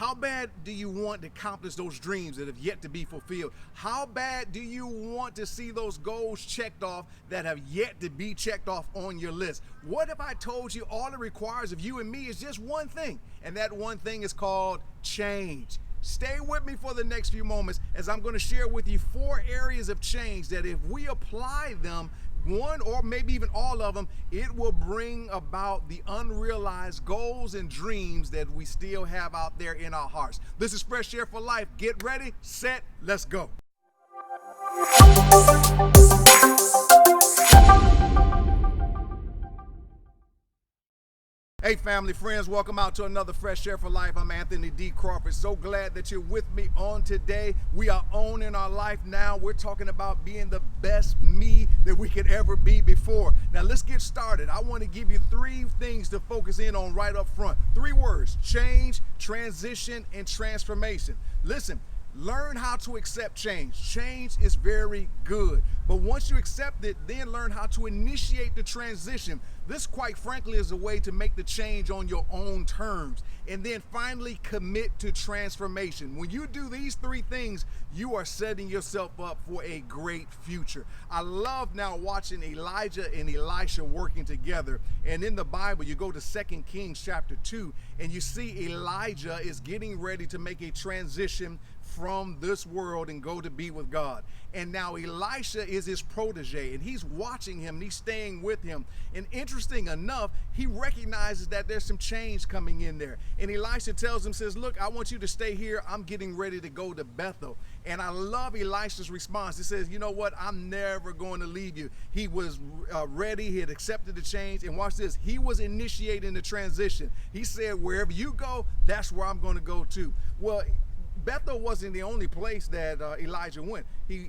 How bad do you want to accomplish those dreams that have yet to be fulfilled? How bad do you want to see those goals checked off that have yet to be checked off on your list? What if I told you all it requires of you and me is just one thing, and that one thing is called change? Stay with me for the next few moments as I'm going to share with you 4 areas of change that if we apply them, one or maybe even all of them, it will bring about the unrealized goals and dreams that we still have out there in our hearts. This is Fresh Air for Life. Get ready, set, let's go. Hey family, friends, welcome out to another Fresh Air for Life. I'm Anthony D. Crawford. So glad that you're with me on today. We are owning our life now. We're talking about being the best me that we could ever be before. Now let's get started. I want to give you 3 things to focus in on right up front. 3 words: change, transition, and transformation. Listen, learn how to accept change. Change is very good. But once you accept it, then learn how to initiate the transition. This, quite frankly, is a way to make the change on your own terms. And then finally commit to transformation. When you do these 3 things, you are setting yourself up for a great future. I love now watching Elijah and Elisha working together. And in the Bible, you go to 2 Kings chapter 2, and you see Elijah is getting ready to make a transition from this world and go to be with God. And now Elisha is his protege, and he's watching him, and he's staying with him. And interesting enough, he recognizes that there's some change coming in there. And Elisha tells him, says, look, I want you to stay here. I'm getting ready to go to Bethel. And I love Elisha's response. He says, you know what? I'm never going to leave you. He was ready. He had accepted the change. And watch this. He was initiating the transition. He said, wherever you go, that's where I'm going to go too. Well, Bethel wasn't the only place that Elijah went.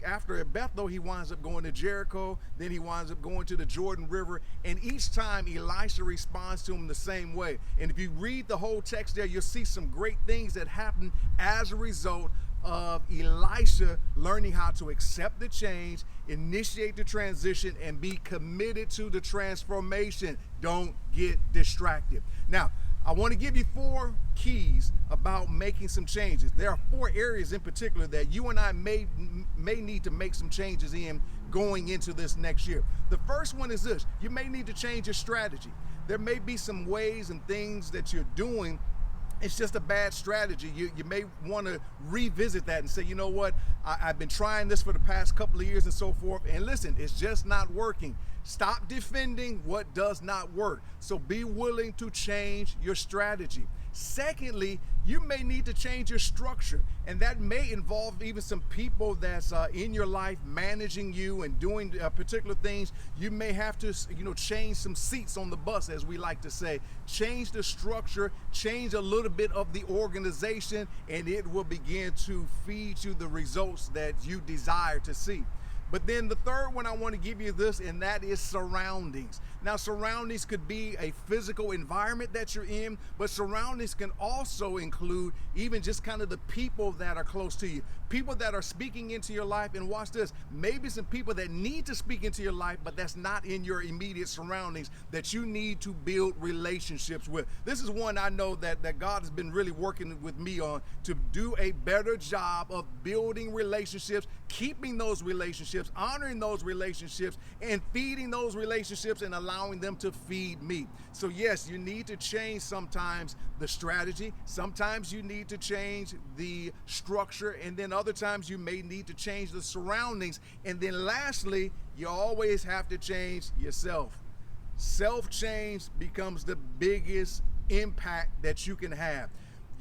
After Bethel, he winds up going to Jericho. Then he winds up going to the Jordan River. And each time Elisha responds to him the same way. And if you read the whole text there, you'll see some great things that happen as a result of Elisha learning how to accept the change, initiate the transition, and be committed to the transformation. Don't get distracted. Now, I want to give you 4 keys about making some changes. There are 4 areas in particular that you and I may need to make some changes in going into this next year. The first one is this: you may need to change your strategy. There may be some ways and things that you're doing. It's just a bad strategy. You may want to revisit that and say, you know what, I've been trying this for the past couple of years and so forth, and listen, it's just not working. Stop defending what does not work. So be willing to change your strategy. Secondly, you may need to change your structure, and that may involve even some people that's in your life managing you and doing particular things. You may have to, change some seats on the bus, as we like to say. Change the structure, change a little bit of the organization, and it will begin to feed you the results that you desire to see. But then the third one, I want to give you this, and that is surroundings. Now, surroundings could be a physical environment that you're in, but surroundings can also include even just kind of the people that are close to you, people that are speaking into your life. And watch this, maybe some people that need to speak into your life, but that's not in your immediate surroundings, that you need to build relationships with. This is one I know that God has been really working with me on, to do a better job of building relationships, keeping those relationships, honoring those relationships, and feeding those relationships and allowing them to feed me. So yes, you need to change sometimes the strategy. Sometimes you need to change the structure, and then other times you may need to change the surroundings. And then lastly, you always have to change yourself. Self-change becomes the biggest impact that you can have.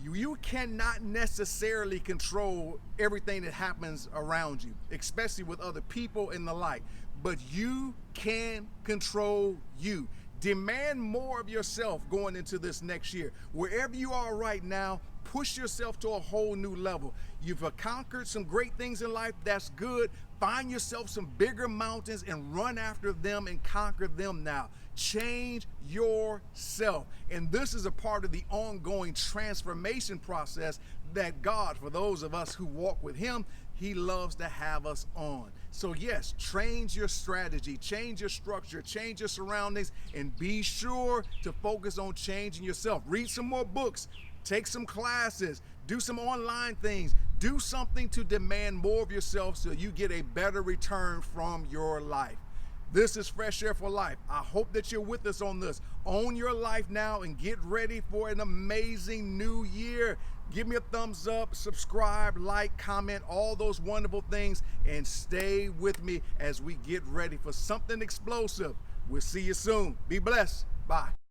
You cannot necessarily control everything that happens around you, especially with other people and the like, but you can control you. Demand more of yourself going into this next year. Wherever you are right now, push yourself to a whole new level. You've conquered some great things in life. That's good. Find yourself some bigger mountains and run after them and conquer them now. Change yourself. And this is a part of the ongoing transformation process that God, for those of us who walk with Him, He loves to have us on. So yes, change your strategy, change your structure, change your surroundings, and be sure to focus on changing yourself. Read some more books. take some classes, do some online things, do something to demand more of yourself so you get a better return from your life. This is Fresh Air for Life. I hope that you're with us on this. Own your life now and get ready for an amazing new year. Give me a thumbs up, subscribe, like, comment, all those wonderful things, and stay with me as we get ready for something explosive. We'll see you soon. Be blessed. Bye.